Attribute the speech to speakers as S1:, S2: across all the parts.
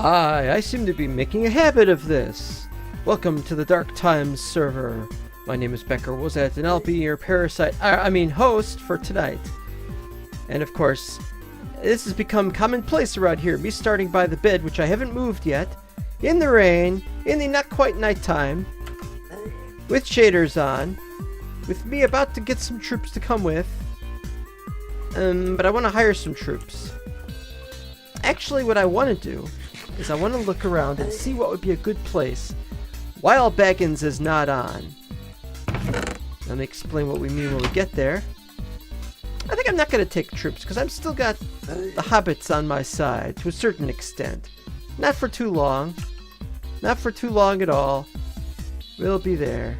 S1: Hi, I seem to be making a habit of this. Welcome to the Dark Times server. My name is Becker Wozat, and I'll be your host for tonight. And of course, this has become commonplace around here, me starting by the bed, which I haven't moved yet, in the rain, in the not quite nighttime, with shaders on, with me about to get some troops to come with, but I want to hire some troops. Actually, what I want to do is I want to look around and see what would be a good place while Baggins is not on. Let me explain what we mean when we get there. I think I'm not going to take troops because I've still got the Hobbits on my side to a certain extent. Not for too long. Not for too long at all. We'll be there.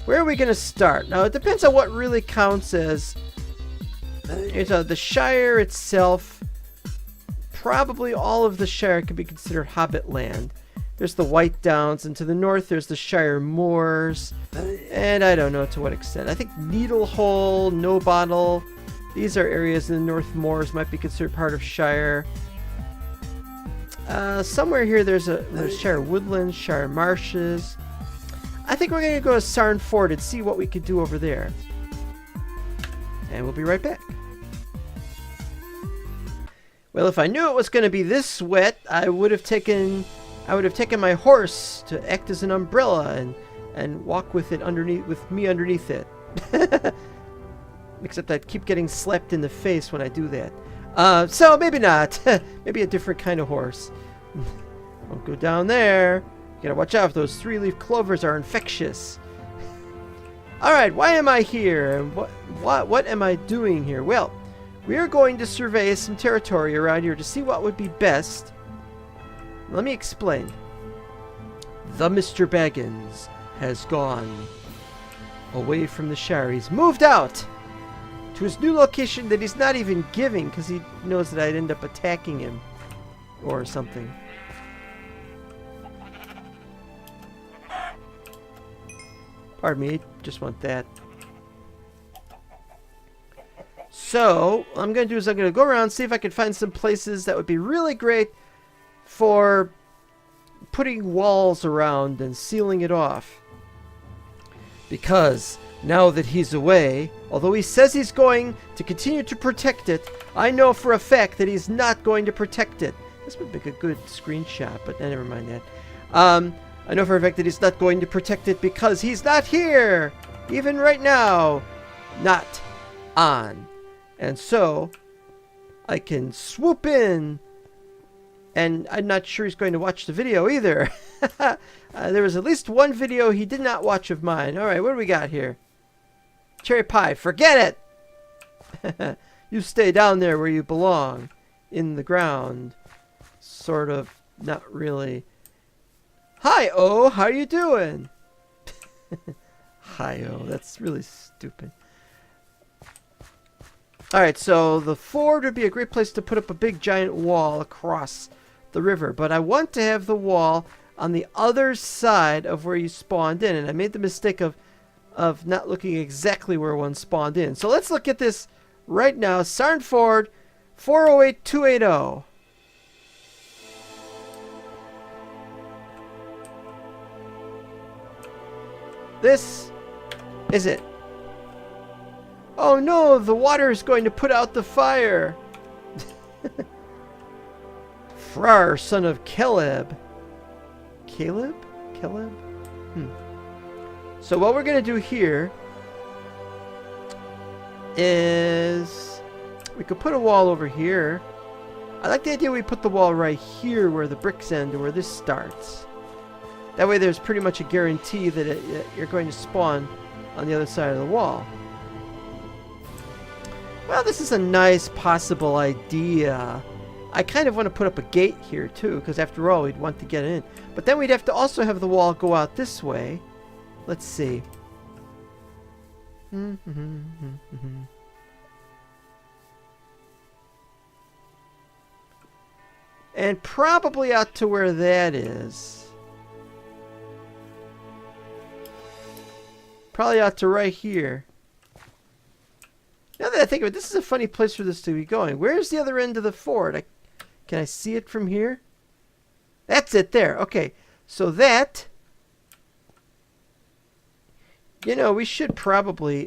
S1: Where are we going to start? Now, it depends on what really counts as the Shire itself. Probably all of the Shire could be considered Hobbit land. There's the White Downs, and to the north there's the Shire Moors, and I don't know to what extent. I think Needlehole, No Bottle, these are areas in the North Moors might be considered part of Shire. Somewhere here there's Shire Woodlands, Shire Marshes. I think we're going to go to Sarn Ford and see what we could do over there. And we'll be right back. Well, if I knew it was going to be this wet, I would have taken my horse to act as an umbrella and walk with it with me underneath it. Except I'd keep getting slapped in the face when I do that. So maybe not. Maybe a different kind of horse. Don't go down there. You gotta watch out. Those 3-leaf clovers are infectious. All right, why am I here? And what am I doing here? Well, we are going to survey some territory around here to see what would be best. Let me explain. The Mr. Baggins has gone away from the Shire. He's moved out to his new location that he's not even giving because he knows that I'd end up attacking him or something. Pardon me, just want that. So, what I'm going to do is I'm going to go around and see if I can find some places that would be really great for putting walls around and sealing it off. Because now that he's away, although he says he's going to continue to protect it, I know for a fact that he's not going to protect it. This would make a good screenshot, but never mind that. I know for a fact that he's not going to protect it because he's not here! Even right now, not on. And so, I can swoop in, and I'm not sure he's going to watch the video either. There was at least one video he did not watch of mine. Alright, what do we got here? Cherry pie, forget it! You stay down there where you belong. In the ground. Sort of, not really. Hi-oh, how you doing? Hi-oh, that's really stupid. Alright, so the ford would be a great place to put up a big giant wall across the river. But I want to have the wall on the other side of where you spawned in. And I made the mistake of not looking exactly where one spawned in. So let's look at this right now. Sarn Ford, 408280. This is it. Oh no, the water is going to put out the fire. Frar, son of Caleb. Caleb? So what we're going to do here is we could put a wall over here. I like the idea we put the wall right here where the bricks end and where this starts. That way there's pretty much a guarantee that you're going to spawn on the other side of the wall. Well, this is a nice possible idea. I kind of want to put up a gate here too, because after all, we'd want to get in. But then we'd have to also have the wall go out this way. Let's see. And probably out to where that is. Probably out to right here. Now that I think of it, this is a funny place for this to be going. Where's the other end of the fort? Can I see it from here? That's it there. Okay. So that, you know, we should probably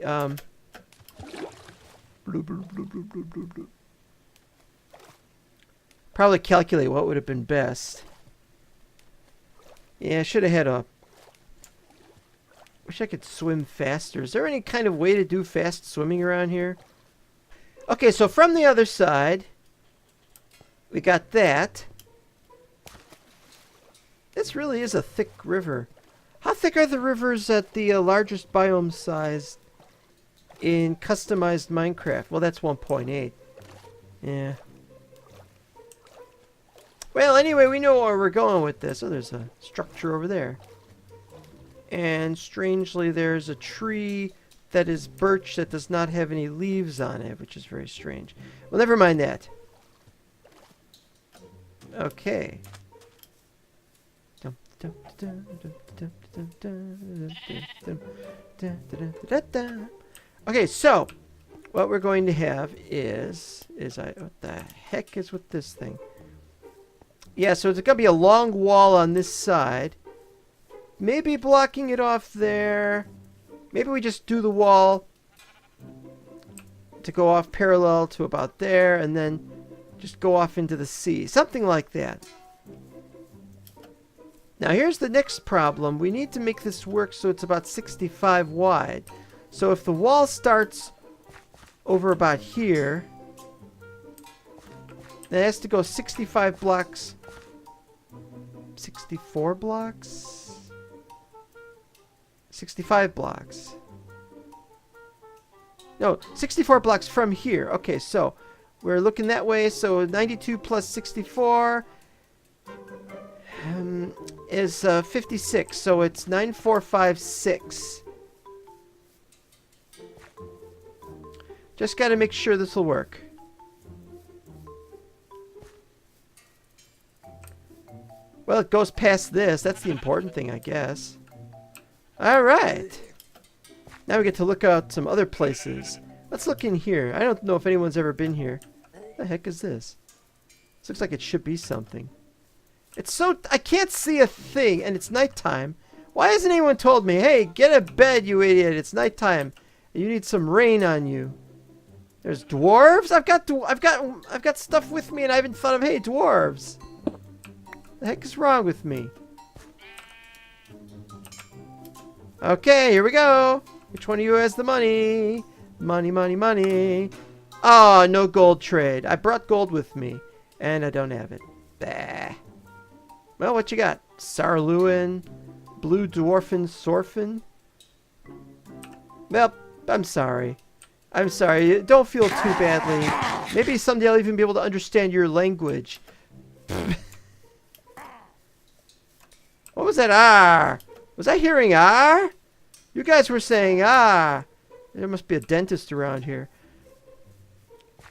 S1: probably calculate what would have been best. Yeah, I should have had a... Wish I could swim faster. Is there any kind of way to do fast swimming around here? Okay, so from the other side, we got that. This really is a thick river. How thick are the rivers at the largest biome size in customized Minecraft? Well, that's 1.8. Yeah. Well, anyway, we know where we're going with this. Oh, there's a structure over there. And strangely, there's a tree that is birch that does not have any leaves on it, which is very strange. Well, never mind that. Okay. Okay, so what we're going to have is what the heck is with this thing? Yeah, so it's going to be a long wall on this side. Maybe blocking it off there. Maybe we just do the wall to go off parallel to about there and then just go off into the sea. Something like that. Now here's the next problem. We need to make this work so it's about 65 wide. So if the wall starts over about here, then it has to go 65 blocks. 64 blocks? 65 blocks. No, 64 blocks from here. Okay, so we're looking that way. So 92 plus 64 is 56. So it's 9456. Just got to make sure this will work. Well, it goes past this. That's the important thing, I guess. All right. Now we get to look out some other places. Let's look in here. I don't know if anyone's ever been here. What the heck is this? This looks like it should be something. It's so... I can't see a thing, and it's nighttime. Why hasn't anyone told me, hey, get a bed, you idiot. It's nighttime. You need some rain on you. There's dwarves? I've got stuff with me, and I haven't thought of, hey, dwarves. The heck is wrong with me? Okay, here we go. Which one of you has the money? Money, money, money. Oh, no gold trade. I brought gold with me, and I don't have it. Bah. Well, what you got? Sarluin, Blue Dwarfin, Sorfin. Well, I'm sorry. I'm sorry. Don't feel too badly. Maybe someday I'll even be able to understand your language. What was that R? Was I hearing R? You guys were saying R. There must be a dentist around here.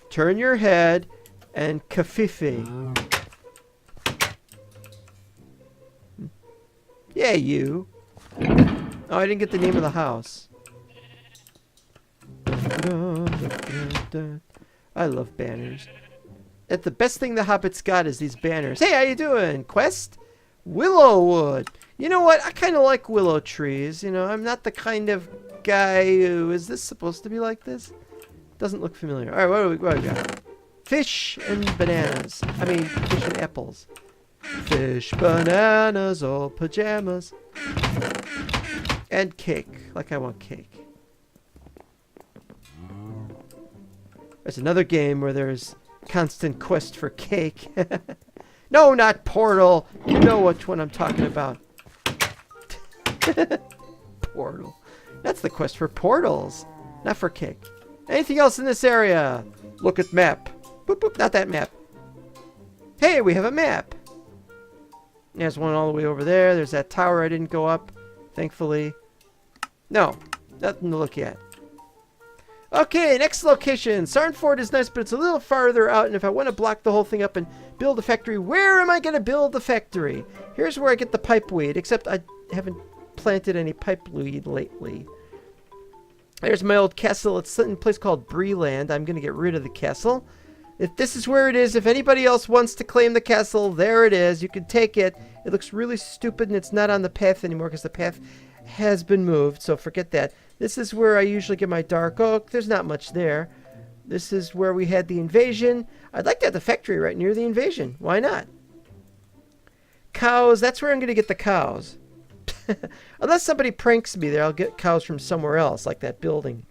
S1: Turn your head and kafifi. Yeah, you. Oh, I didn't get the name of the house. I love banners. That's the best thing the Hobbits got is these banners. Hey, how you doing? Quest? Willowwood. You know what? I kind of like willow trees. You know, I'm not the kind of guy who... Is this supposed to be like this? Doesn't look familiar. All right, what do we got? Fish and bananas. I mean, fish and apples. Fish, bananas, or pajamas. And cake. Like I want cake. There's another game where there's constant quest for cake. No, not Portal. You know which one I'm talking about. Portal. That's the quest for portals, not for cake. Anything else in this area? Look at map. Boop, boop, not that map. Hey, we have a map. There's one all the way over there. There's that tower I didn't go up, thankfully. No, nothing to look at. Okay, next location. Sarnford is nice, but it's a little farther out, and if I want to block the whole thing up and build a factory, where am I going to build the factory? Here's where I get the pipeweed, except I haven't planted any pipeweed lately. There's my old castle. It's in a place called Breeland. I'm going to get rid of the castle. If this is where it is, if anybody else wants to claim the castle, there it is. You can take it. It looks really stupid and it's not on the path anymore because the path has been moved, so forget that. This is where I usually get my dark oak. There's not much there. This is where we had the invasion. I'd like to have the factory right near the invasion. Why not? Cows, that's where I'm going to get the cows. Unless somebody pranks me there, I'll get cows from somewhere else, like that building.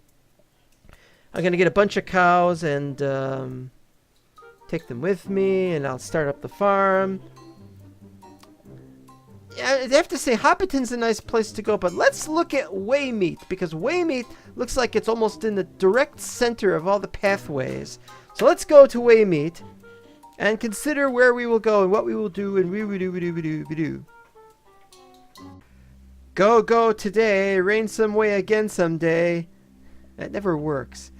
S1: I'm going to get a bunch of cows and take them with me, and I'll start up the farm. Yeah, I have to say, Hobbiton's a nice place to go, but let's look at Waymeet, because Waymeet looks like it's almost in the direct center of all the pathways. So let's go to Waymeet and consider where we will go and what we will do and we do. Go today, rain some way again someday. That never works.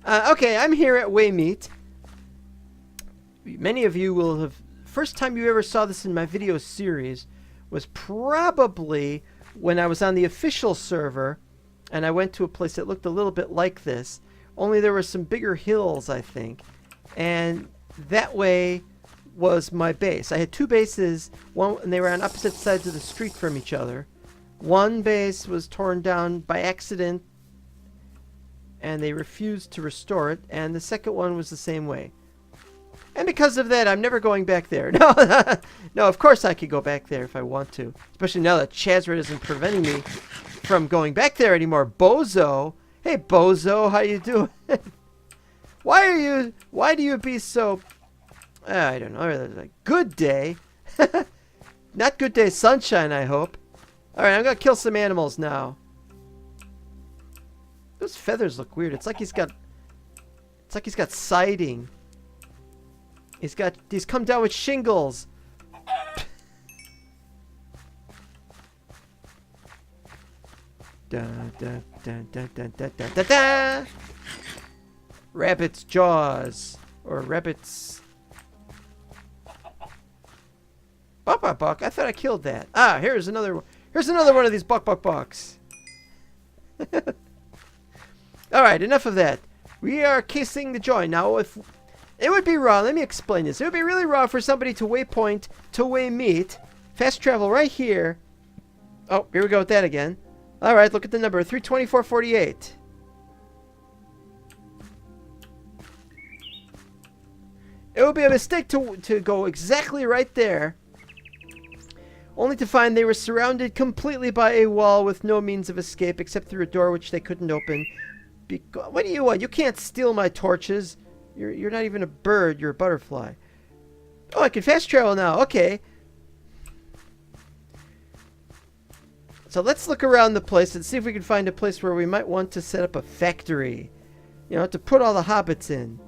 S1: Okay, I'm here at Waymeet. Many of you will have... First time you ever saw this in my video series was probably when I was on the official server and I went to a place that looked a little bit like this. Only there were some bigger hills, I think. And that way was my base. I had two bases, and they were on opposite sides of the street from each other. One base was torn down by accident and they refused to restore it, and the second one was the same way. And because of that, I'm never going back there. No, no, of course I could go back there if I want to. Especially now that Chazred isn't preventing me from going back there anymore. Bozo. Hey, Bozo, how you doing? Why do you be so... I don't know. Like, good day. Not good day sunshine, I hope. Alright, I'm going to kill some animals now. Those feathers look weird. It's like he's got siding. He's come down with shingles. Da, da, da, da, da, da, da, da, da. Rabbit's jaws. Or rabbit's... Buck, buck, buck. I thought I killed that. Ah, here's another one of these buck, buck, bucks. Alright, enough of that. We are casing the join. Now, if... It would be wrong. Let me explain this. It would be really wrong for somebody to waypoint to Waymeet. Fast travel right here. Oh, here we go with that again. Alright, look at the number. 324.48. It would be a mistake to go exactly right there. Only to find they were surrounded completely by a wall with no means of escape except through a door which they couldn't open. What do you want? You can't steal my torches. You're not even a bird. You're a butterfly. Oh, I can fast travel now. Okay. So let's look around the place and see if we can find a place where we might want to set up a factory. You know, to put all the hobbits in.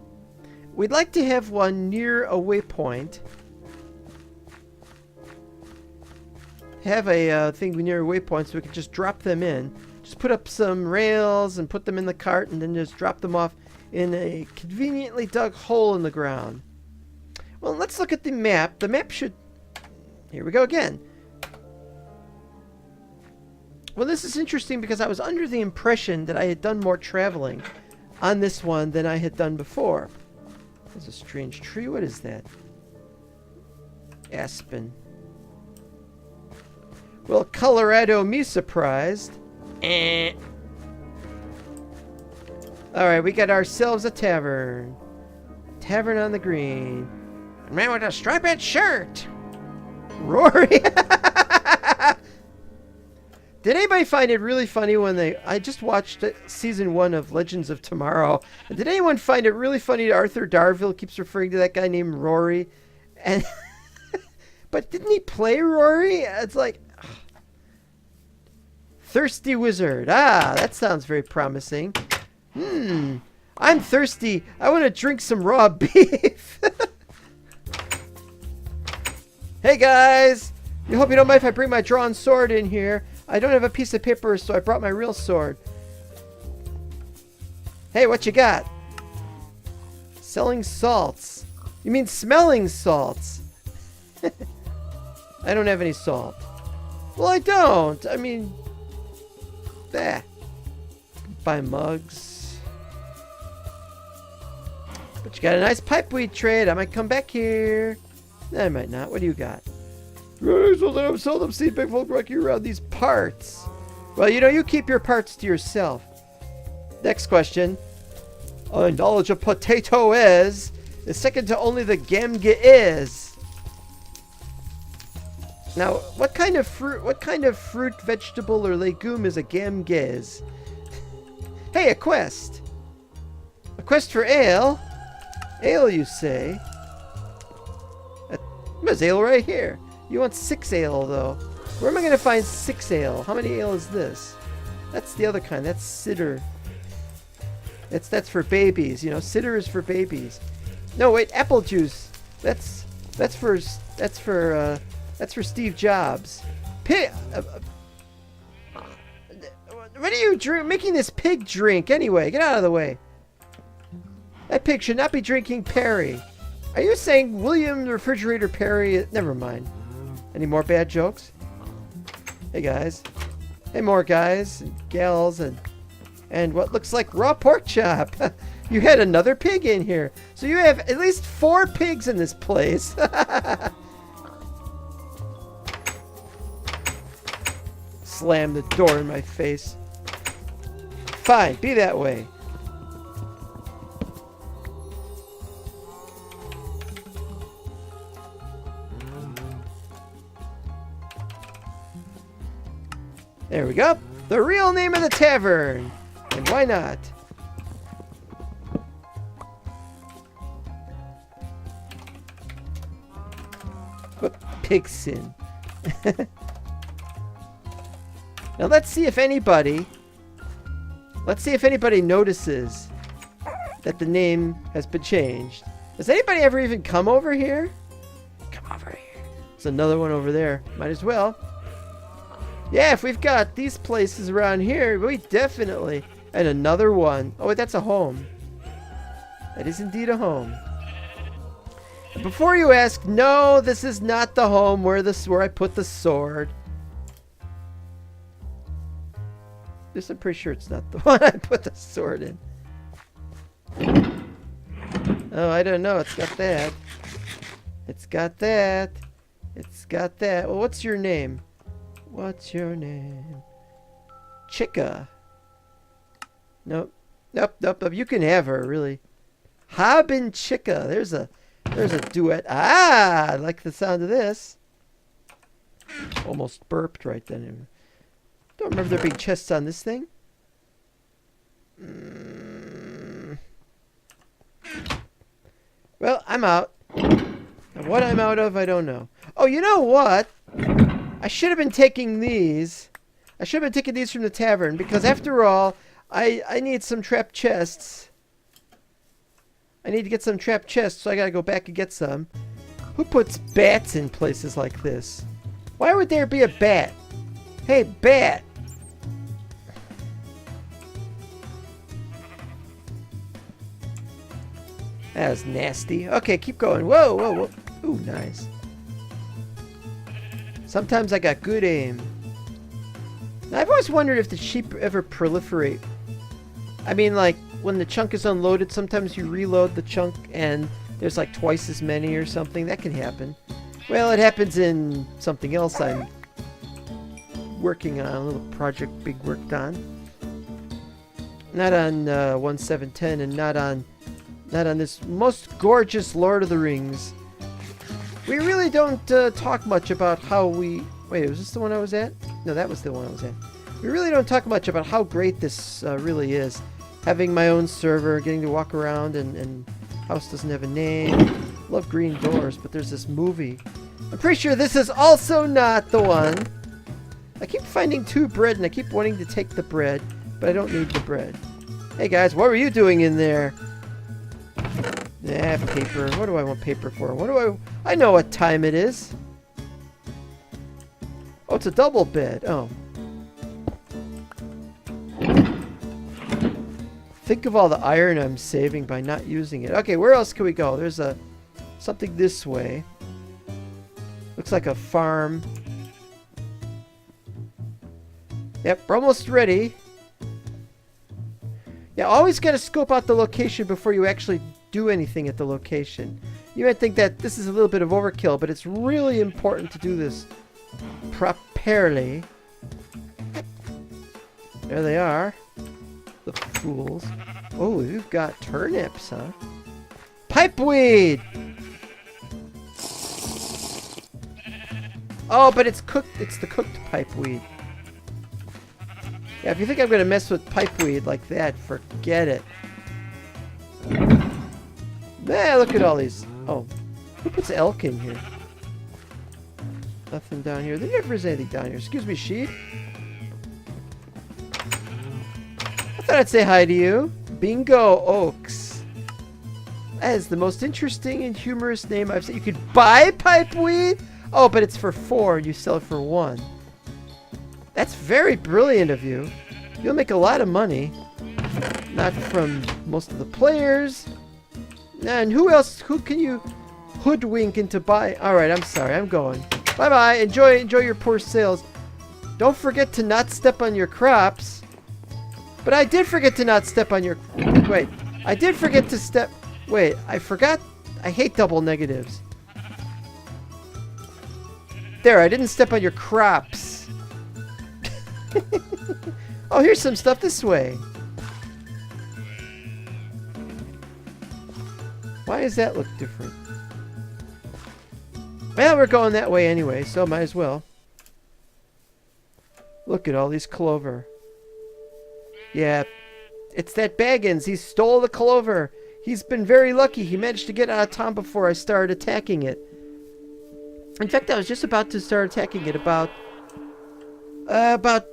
S1: We'd like to have one near a waypoint. Have a thing near a waypoint so we can just drop them in. Just put up some rails and put them in the cart and then just drop them off in a conveniently dug hole in the ground. Well, let's look at the map. The map should... Here we go again. Well, this is interesting because I was under the impression that I had done more traveling on this one than I had done before. There's a strange tree. What is that? Aspen. Well, Colorado me surprised. Alright, we got ourselves a tavern. Tavern on the green. A man with a striped shirt. Rory. Did anybody find it really funny when I just watched season 1 of Legends of Tomorrow. Did anyone find it really funny that Arthur Darvill keeps referring to that guy named Rory? And but didn't he play Rory? It's like... Thirsty Wizard. Ah, that sounds very promising. I'm thirsty. I want to drink some raw beef. Hey guys. You hope you don't mind if I bring my drawn sword in here. I don't have a piece of paper, so I brought my real sword. Hey, what you got? Selling salts. You mean smelling salts? I don't have any salt. Well, I don't. I mean... Buy mugs. But you got a nice pipeweed trade. I might come back here. I might not. What do you got? I'm seldom see big folk walking around these parts. Well, you know, you keep your parts to yourself. Next question. Knowledge of potato is second to only the gamge is. Now, what kind of fruit, vegetable, or legume is a gamge? Hey, a quest. A quest for ale. Ale, you say? There's ale right here. You want 6 ale, though. Where am I going to find 6 ale? How many ale is this? That's the other kind. That's cider. That's for babies. You know, cider is for babies. No, wait, apple juice. That's for Steve Jobs. What are you making this pig drink anyway? Get out of the way. That pig should not be drinking Perry. Are you saying William the Refrigerator Perry? Never mind. Any more bad jokes? Hey guys. Hey more guys and gals and what looks like raw pork chop. You had another pig in here. So you have at least 4 pigs in this place. Slam the door in my face. Fine, be that way. There we go. The real name of the tavern. And why not? But pig sin. Now let's see if anybody notices that the name has been changed. Does anybody ever even come over here? Come over here. There's another one over there. Might as well. Yeah, if we've got these places around here, we definitely... And another one. Oh, wait, that's a home. That is indeed a home. Before you ask, no, this is not the home where I put the sword. This, I'm pretty sure it's not the one I put the sword in. Oh, I don't know. It's got that. It's got that. It's got that. Well, what's your name? What's your name? Chica. Nope. Nope. You can have her, really. Hob and Chica. There's a duet. Ah, I like the sound of this. Almost burped right then. Don't remember there being chests on this thing. Well, I'm out. And what I'm out of, I don't know. Oh, you know what? I should have been taking these. I should have been taking these from the tavern because, after all, I need some trapped chests. I need to get some trapped chests, so I gotta go back and get some. Who puts bats in places like this? Why would there be a bat? Hey, bat! That was nasty. Okay, keep going. Whoa, whoa, whoa. Ooh, nice. Sometimes I got good aim. Now, I've always wondered if the sheep ever proliferate. I mean, like, when the chunk is unloaded, sometimes you reload the chunk and there's like twice as many or something. That can happen. Well, it happens in something else I'm working on, a little project big worked on. Not on 1710 and not on this most gorgeous Lord of the Rings. We really don't talk much about how we... Wait, was this the one I was at? No, that was the one I was at. We really don't talk much about how great this really is. Having my own server, getting to walk around, and house doesn't have a name. Love green doors, but there's this movie. I'm pretty sure this is also not the one. I keep finding 2 bread, and I keep wanting to take the bread, but I don't need the bread. Hey guys, what were you doing in there? Yeah, paper. What do I want paper for? I know what time it is. Oh, it's a double bed. Oh. Think of all the iron I'm saving by not using it. Okay, where else can we go? There's something this way. Looks like a farm. Yep, we're almost ready. Yeah, always gotta scope out the location before you actually do anything at the location. You might think that this is a little bit of overkill, but it's really important to do this properly. There they are. The fools. Oh, we've got turnips, huh? Pipeweed! Oh, but it's cooked. It's the cooked pipeweed. Yeah, if you think I'm gonna mess with pipeweed like that, forget it. Man, look at all these. Oh, who puts elk in here? Nothing down here. There never is anything down here. Excuse me, sheep. I thought I'd say hi to you. Bingo Oaks. That is the most interesting and humorous name I've seen. You could buy pipeweed? Oh, but it's for 4 and you sell it for 1. That's very brilliant of you. You'll make a lot of money. Not from most of the players. And who else? Who can you hoodwink into buy? Alright, I'm sorry. I'm going. Bye-bye. Enjoy your poor sales. Don't forget to not step on your crops. But I did forget to not step on your... Wait. I did forget to step... Wait. I forgot. I hate double negatives. There. I didn't step on your crops. Oh, here's some stuff this way. Why does that look different? Well, we're going that way anyway, so might as well. Look at all these clover. Yeah, it's that Baggins. He stole the clover. He's been very lucky. He managed to get out of town before I started attacking it. In fact, I was just about to start attacking it about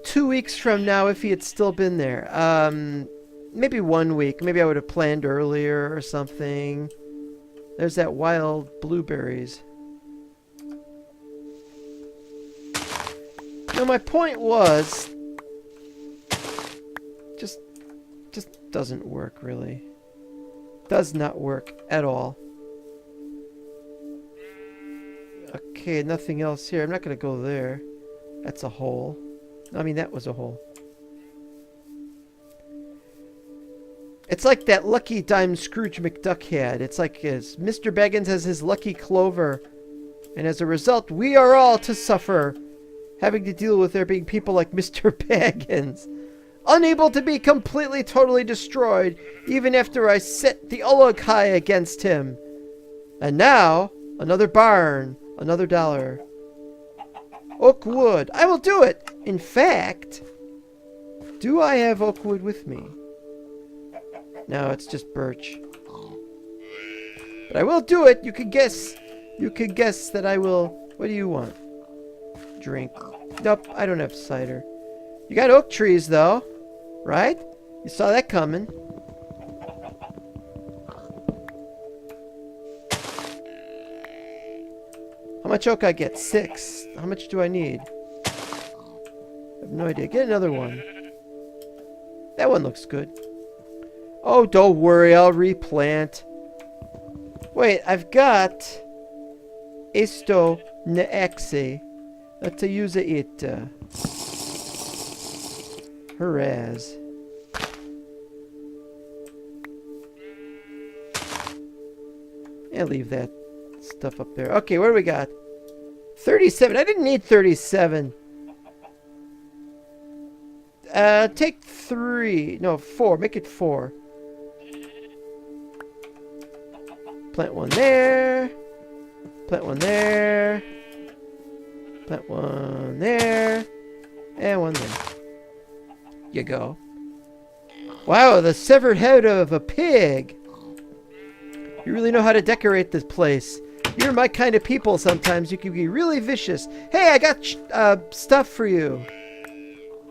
S1: 2 weeks from now if he had still been there. Maybe 1 week. Maybe I would have planned earlier or something. There's that wild blueberries. No, my point was... Just doesn't work, really. Does not work at all. Okay, nothing else here. I'm not going to go there. That's a hole. I mean, that was a hole. It's like that lucky dime Scrooge McDuck had. It's like Mr. Baggins has his lucky clover. And as a result, we are all to suffer. Having to deal with there being people like Mr. Baggins. Unable to be completely, totally destroyed. Even after I set the Ulughai against him. And now, another barn. Another $1. Oak wood. I will do it. In fact, do I have oak wood with me? No, it's just birch. But I will do it. You can guess. You can guess that I will. What do you want? Drink. Nope, I don't have cider. You got oak trees, though. Right? You saw that coming. How much oak I get? 6. How much do I need? I have no idea. Get another one. That one looks good. Oh, don't worry. I'll replant. Wait, I've got... Esto neexe. Let's use it. Hurraz. And leave that stuff up there. Okay, what do we got? 37. I didn't need 37. Take 3. No, 4. Make it 4. Plant one there. Plant one there. Plant one there. And one there. You go. Wow, the severed head of a pig. You really know how to decorate this place. You're my kind of people sometimes. You can be really vicious. Hey, I got stuff for you.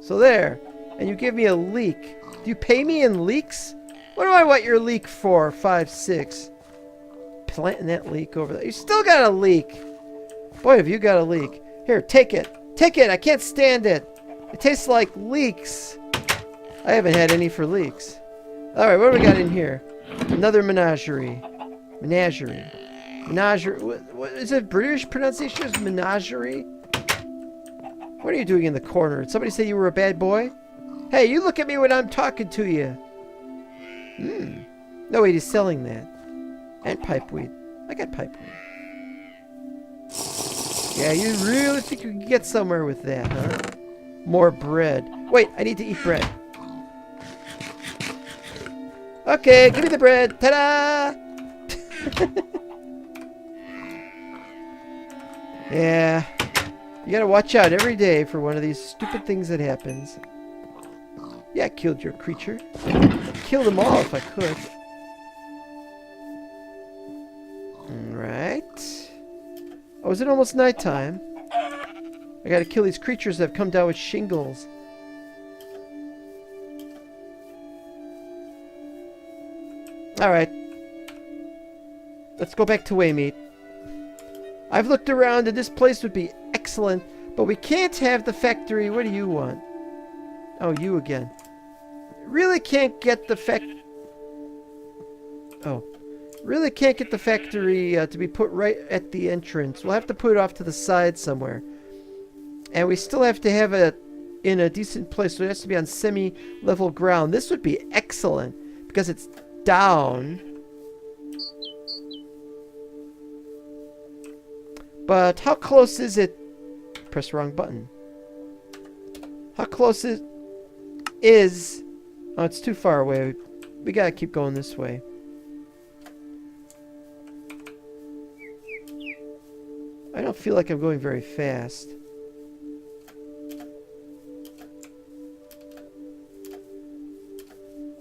S1: So there. And you give me a leek. Do you pay me in leeks? What do I want your leek for? 5, 6. Planting that leek over there. You still got a leek. Boy, have you got a leek. Here, take it. Take it. I can't stand it. It tastes like leeks. I haven't had any for leeks. Alright, what do we got in here? Another menagerie. Menagerie. Menagerie. What is it? British pronunciation is menagerie? What are you doing in the corner? Did somebody say you were a bad boy? Hey, you look at me when I'm talking to you. No, wait, he's selling that. And pipeweed. I got pipeweed. Yeah, you really think you can get somewhere with that, huh? More bread. Wait, I need to eat bread. Okay, give me the bread. Ta-da! Yeah. You gotta watch out every day for one of these stupid things that happens. Yeah, I killed your creature. I'd kill them all if I could. Alright. Oh, is it almost nighttime? I gotta kill these creatures that have come down with shingles. Alright. Let's go back to Waymeat. I've looked around and this place would be excellent, but we can't have the factory. What do you want? Oh, you again. Really can't get the Really can't get the factory to be put right at the entrance. We'll have to put it off to the side somewhere. And we still have to have it in a decent place, so it has to be on semi-level ground. This would be excellent because it's down. But how close is it? Press the wrong button. How close is... Oh, it's too far away. We gotta keep going this way. I don't feel like I'm going very fast.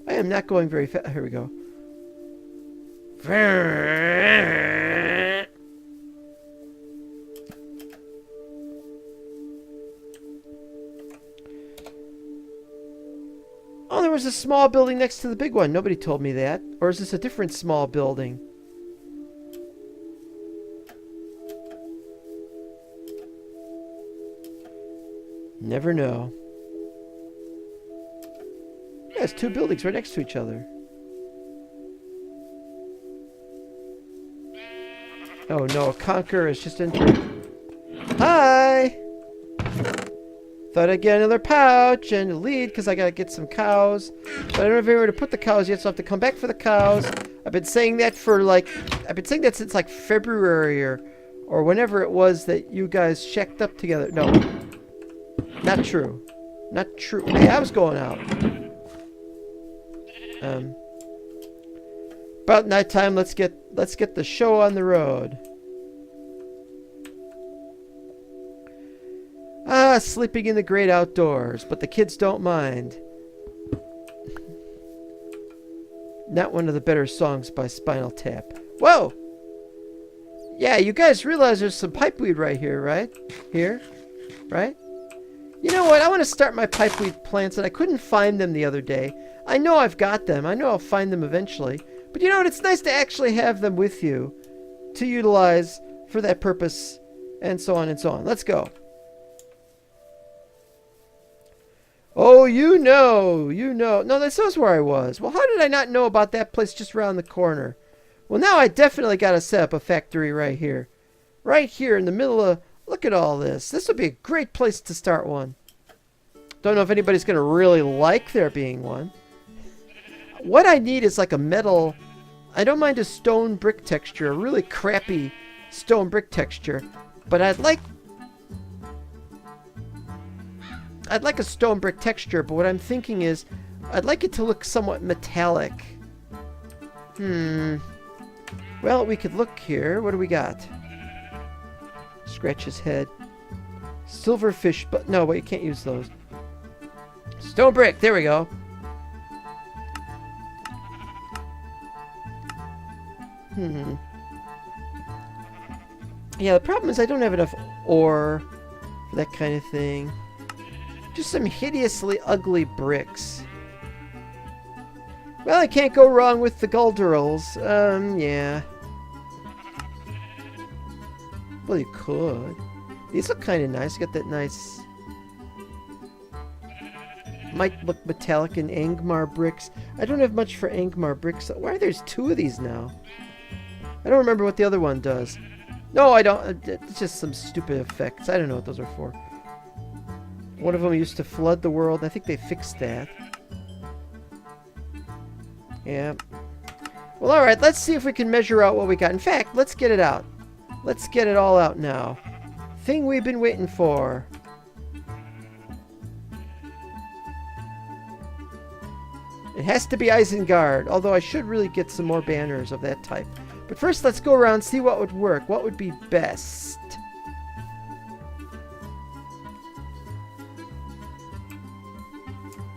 S1: I am not going very fast. Here we go. Oh, there was a small building next to the big one. Nobody told me that. Or is this a different small building? Never know. Yeah, it's two buildings right next to each other. Oh no, a conqueror is just entering. Hi! Thought I'd get another pouch and a lead because I gotta get some cows. But I don't have anywhere to put the cows yet, so I have to come back for the cows. I've been saying that since like February or whenever it was that you guys shacked up together. No. Not true. Not true. Hey, I was going out. About nighttime, let's get the show on the road. Ah, sleeping in the great outdoors, but the kids don't mind. Not one of the better songs by Spinal Tap. Whoa! Yeah, you guys realize there's some pipeweed right here, right? Here? Right? You know what? I want to start my pipeweed plants, and I couldn't find them the other day. I know I've got them. I know I'll find them eventually. But you know what? It's nice to actually have them with you to utilize for that purpose, and so on and so on. Let's go. Oh, you know. No, this was where I was. Well, how did I not know about that place just around the corner? Well, now I definitely got to set up a factory right here. Right here in the middle of... Look at all this. This would be a great place to start one. Don't know if anybody's going to really like there being one. What I need is like a metal... I don't mind a stone brick texture. A really crappy stone brick texture. But I'd like a stone brick texture, but what I'm thinking is I'd like it to look somewhat metallic. Well, we could look here. What do we got? Scratch his head. Silverfish, but no, wait, you can't use those. Stone brick, there we go. Yeah, the problem is I don't have enough ore for that kind of thing. Just some hideously ugly bricks. Well, I can't go wrong with the Guldurals. Yeah. Well, you could. These look kind of nice. You got that nice... Might look metallic in Angmar bricks. I don't have much for Angmar bricks. Why are there two of these now? I don't remember what the other one does. No, I don't. It's just some stupid effects. I don't know what those are for. One of them used to flood the world. I think they fixed that. Yeah. Well, alright, let's see if we can measure out what we got. In fact, let's get it out. Let's get it all out now. Thing we've been waiting for. It has to be Isengard, although I should really get some more banners of that type. But first, let's go around and see what would work. What would be best?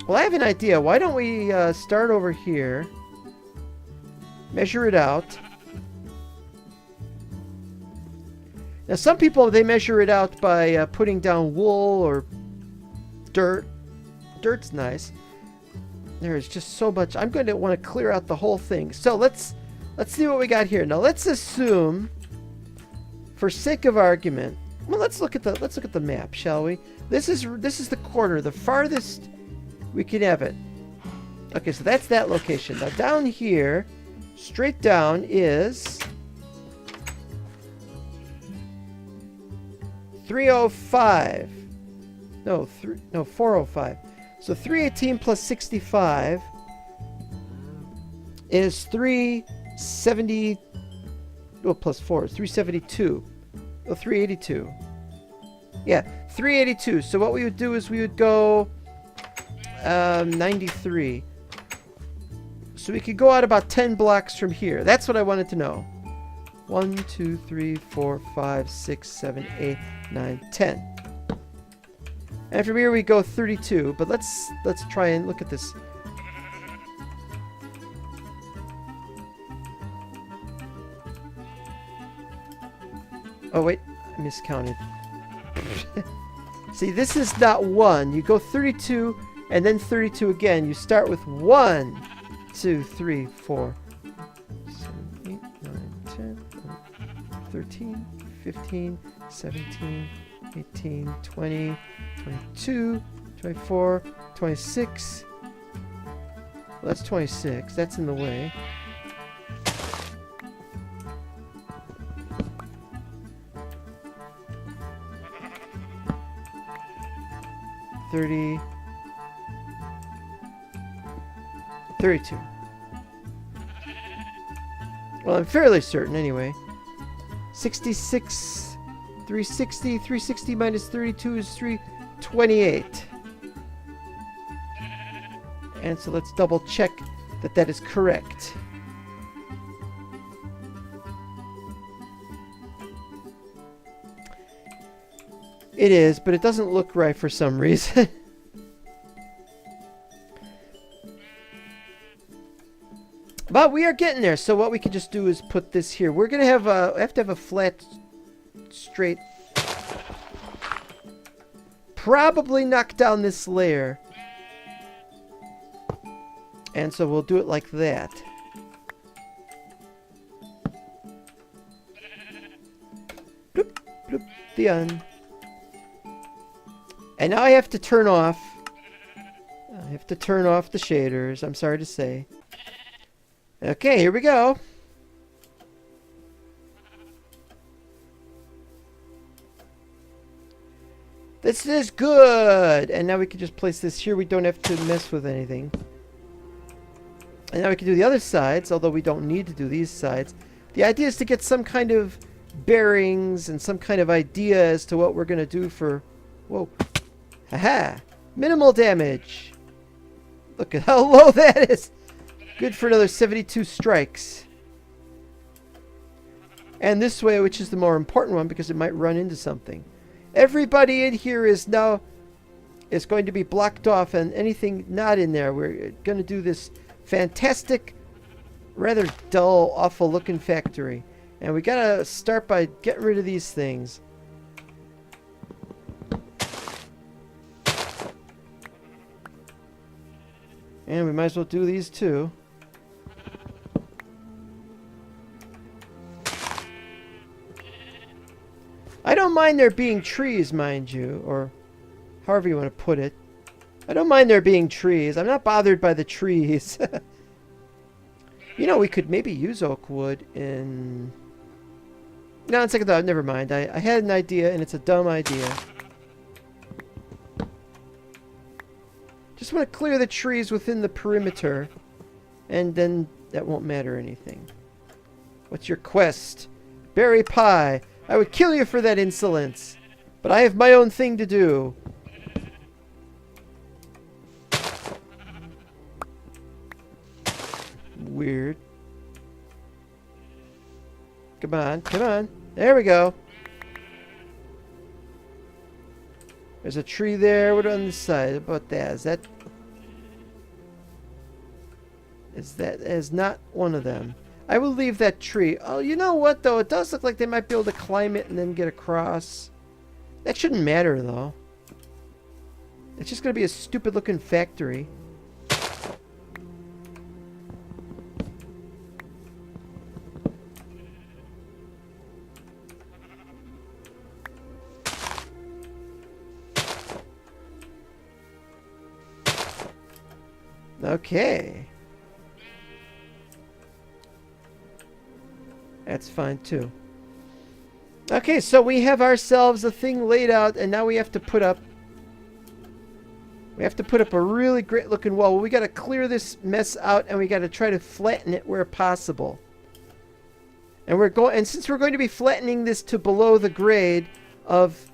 S1: Well, I have an idea. Why don't we start over here, measure it out. Now, some people, they measure it out by putting down wool or dirt. Dirt's nice. There's just so much. I'm going to want to clear out the whole thing. So let's see what we got here. Now, let's assume, for sake of argument, well, let's look at the map, shall we? This is the corner, the farthest we can have it. Okay, so that's that location. Now down here, straight down is 305. No, 405. So 318 plus 65 is 370. Oh, plus 4 is 372. Oh, 382. Yeah, 382. So what we would do is we would go 93. So we could go out about 10 blocks from here. That's what I wanted to know. 1, 2, 3, 4, 5, 6, 7, 8, 9, 10. And from here we go 32. But let's try and look at this. Oh wait, I miscounted. See, this is not 1. You go 32 and then 32 again. You start with 1, 2, 3, 4, 7, 8, 9, 10, 13, 15, 17, 18, 20, 22, 24, 26. Well, that's 26. That's in the way. $30, $32. Well, I'm fairly certain anyway. 66, 360, 360 minus 32 is 328. And so let's double check that that is correct. It is, but it doesn't look right for some reason. But we are getting there, so what we can just do is put this here. We're gonna have to have a flat, straight. Probably knock down this layer, and so we'll do it like that. Bloop, bloop, the end. And now I have to turn off. I have to turn off the shaders. I'm sorry to say. Okay, here we go. This is good. And now we can just place this here. We don't have to mess with anything. And now we can do the other sides, although we don't need to do these sides. The idea is to get some kind of bearings and some kind of idea as to what we're going to do for... Whoa. Haha. Minimal damage. Look at how low that is. Good for another 72 strikes. And this way, which is the more important one because it might run into something. Everybody in here is now going to be blocked off, and anything not in there, we're going to do this fantastic, rather dull, awful looking factory. And we got to start by getting rid of these things. And we might as well do these too. I don't mind there being trees, mind you, or however you want to put it. I don't mind there being trees. I'm not bothered by the trees. You know, we could maybe use oak wood in... No, on second thought, never mind. I had an idea, and it's a dumb idea. Just want to clear the trees within the perimeter. and then that won't matter anything. What's your quest? Berry pie. I would kill you for that insolence, but I have my own thing to do. Weird. Come on, come on. There we go. There's a tree there. What on this side? About that? Is that not one of them? I will leave that tree. Oh, you know what though? It does look like they might be able to climb it and then get across. That shouldn't matter though. It's just gonna be a stupid looking factory. Okay. That's fine too. Okay, so we have ourselves a thing laid out, and now we have to put up a really great looking wall. Well, we got to clear this mess out, and we got to try to flatten it where possible. And since we're going to be flattening this to below the grade of...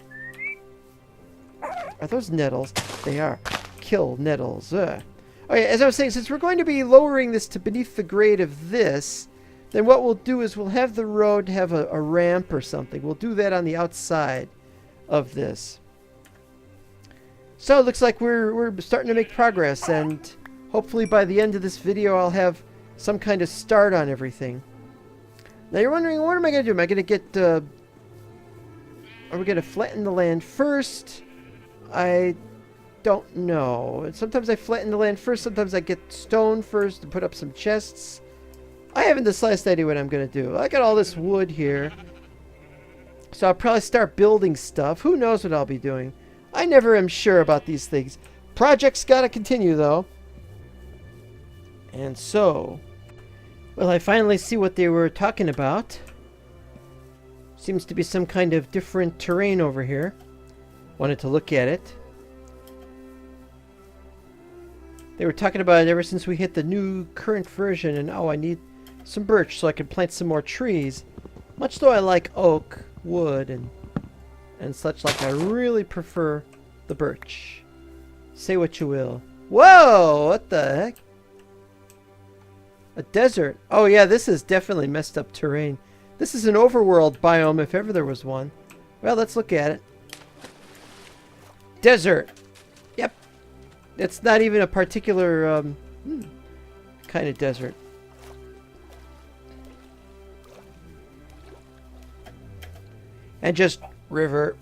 S1: Are those nettles? They are. Kill nettles. Ugh. Okay, as I was saying, since we're going to be lowering this to beneath the grade of this, then what we'll do is we'll have the road have a ramp or something. We'll do that on the outside of this. So it looks like we're starting to make progress, and hopefully by the end of this video I'll have some kind of start on everything. Now you're wondering, what am I going to do? Am I going to get... are we going to flatten the land first? I don't know. Sometimes I flatten the land first, sometimes I get stone first to put up some chests. I haven't the slightest idea what I'm going to do. I got all this wood here, so I'll probably start building stuff. Who knows what I'll be doing? I never am sure about these things. Projects got to continue, though. And so, well, I finally see what they were talking about. Seems to be some kind of different terrain over here. Wanted to look at it. They were talking about it ever since we hit the new current version, and oh, I need some birch so I can plant some more trees. Much though I like oak, wood, and such like, I really prefer the birch. Say what you will. Whoa! What the heck? A desert. Oh yeah, this is definitely messed up terrain. This is an overworld biome if ever there was one. Well, let's look at it. Desert. Yep. It's not even a particular kind of desert. And just river.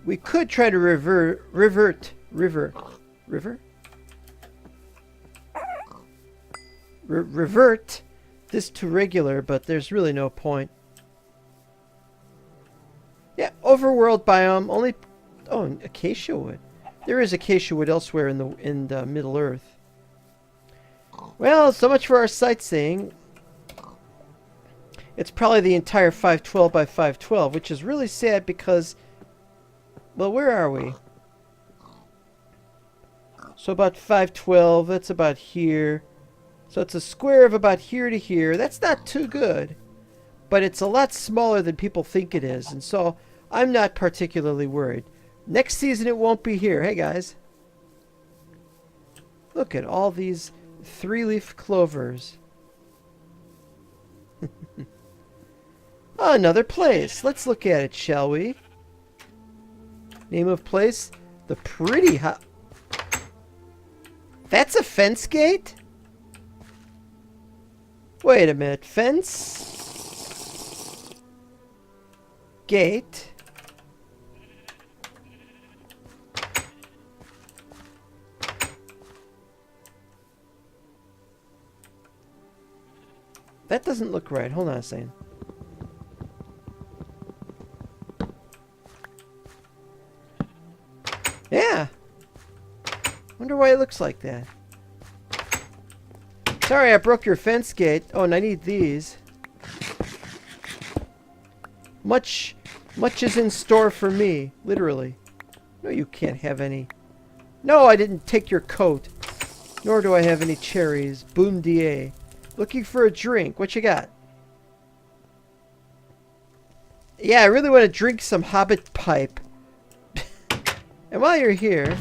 S1: We could try to revert this to regular, but there's really no point. Yeah, overworld biome, only... Oh, acacia wood. There is acacia wood elsewhere in the Middle Earth. Well, so much for our sightseeing. It's probably the entire 512 by 512, which is really sad because... Well, where are we? So about 512, that's about here. So it's a square of about here to here. That's not too good. But it's a lot smaller than people think it is. And so I'm not particularly worried. Next season it won't be here. Hey guys. Look at all these 3-leaf clovers. Oh, another place. Let's look at it, shall we? Name of place? The Pretty Hut. That's a fence gate? Wait a minute. Fence? Gate? That doesn't look right. Hold on a second. Yeah. Wonder why it looks like that. Sorry, I broke your fence gate. Oh, and I need these. Much is in store for me, literally. No, you can't have any. No, I didn't take your coat. Nor do I have any cherries. Boom DA. Looking for a drink. What you got? Yeah, I really want to drink some Hobbit pipe. And while you're here...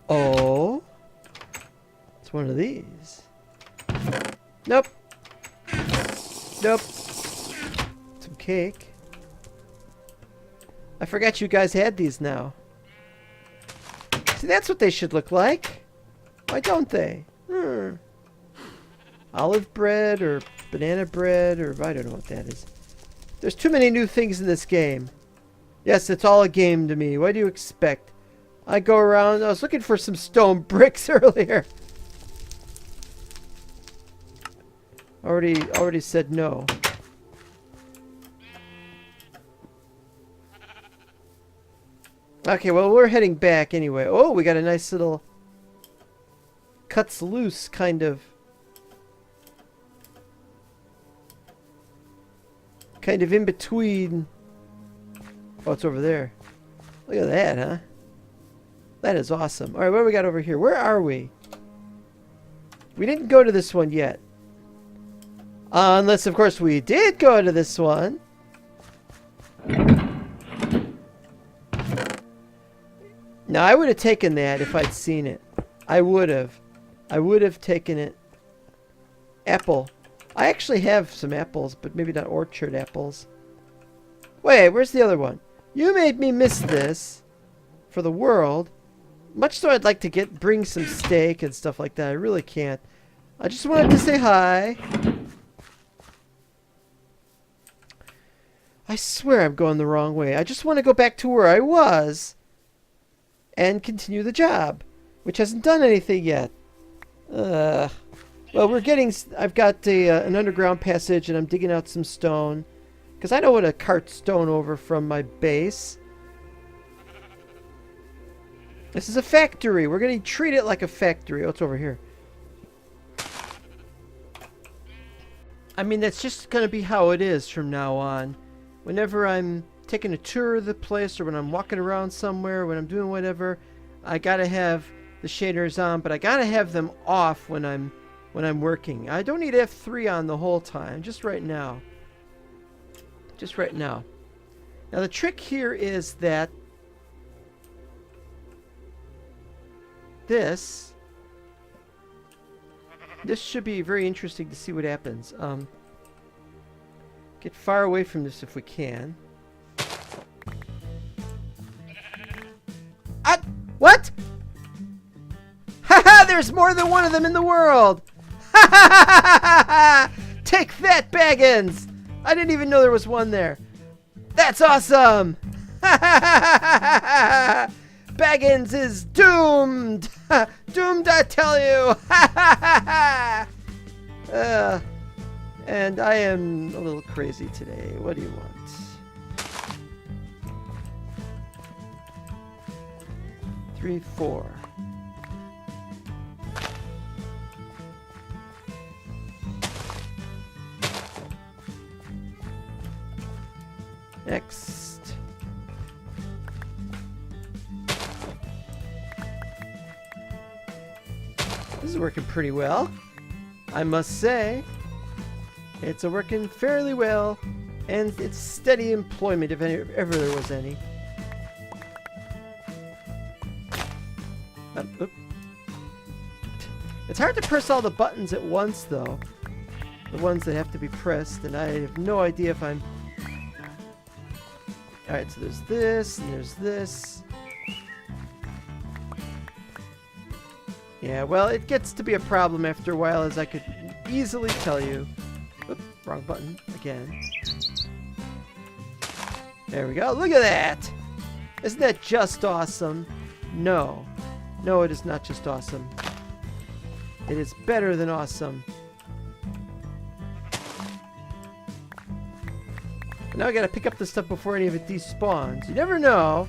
S1: Oh? It's one of these. Nope. Nope. Some cake. I forgot you guys had these now. See, that's what they should look like. Why don't they? Olive bread or banana bread or I don't know what that is. There's too many new things in this game. Yes, it's all a game to me. What do you expect? I go around. I was looking for some stone bricks earlier. Already said no. Okay, well, we're heading back anyway. Oh, we got a nice little cuts loose kind of in between. Oh, it's over there. Look at that, huh? That is awesome. All right, what do we got over here? Where are we? We didn't go to this one yet. Unless, of course, we did go to this one. Now, I would have taken that if I'd seen it. I would have. I would have taken it. Apple. I actually have some apples, but maybe not orchard apples. Wait, where's the other one? You made me miss this for the world. Much so I'd like to bring some steak and stuff like that. I really can't. I just wanted to say hi. I swear I'm going the wrong way. I just want to go back to where I was and continue the job, which hasn't done anything yet. Well, I've got an underground passage, and I'm digging out some stone, because I don't want to cart stone over from my base. This is a factory. We're going to treat it like a factory. Oh, it's over here. I mean, that's just going to be how it is from now on. Whenever I'm taking a tour of the place, or when I'm walking around somewhere, when I'm doing whatever, I got to have the shaders on, but I got to have them off when I'm working. I don't need F3 on the whole time, just right now. Just right now. Now the trick here is that this should be very interesting to see what happens. Get far away from this if we can. What? Haha, there's more than one of them in the world. Ha ha ha ha ha! Take that, Baggins! I didn't even know there was one there. That's awesome! Ha ha ha ha ha! Baggins is doomed! Doomed, I tell you! Ha ha ha ha! And I am a little crazy today. What do you want? Three, 4. Next. This is working pretty well, I must say. It's working fairly well, and it's steady employment if ever there was any. It's hard to press all the buttons at once, though. The ones that have to be pressed, and I have no idea if I'm... Alright, so there's this, and there's this. Yeah, well, it gets to be a problem after a while, as I could easily tell you. Oops, wrong button again. There we go. Look at that! Isn't that just awesome? No. No, it is not just awesome. It is better than awesome. And now I gotta pick up the stuff before any of it despawns. You never know.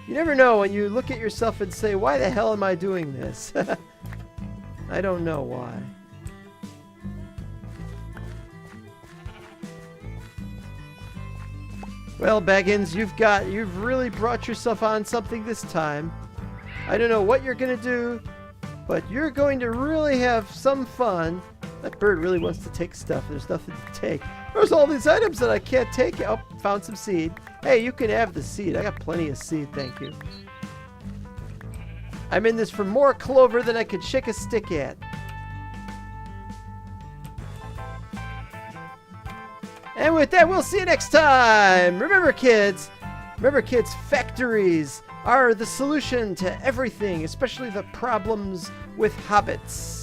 S1: You never know when you look at yourself and say, why the hell am I doing this? I don't know why. Well, Baggins, you've really brought yourself on something this time. I don't know what you're gonna do, but you're going to really have some fun. That bird really wants to take stuff. There's nothing to take. There's all these items that I can't take. Oh, found some seed. Hey, you can have the seed. I got plenty of seed, thank you. I'm in this for more clover than I could shake a stick at. And with that, we'll see you next time. Remember, kids, factories are the solution to everything, especially the problems with hobbits.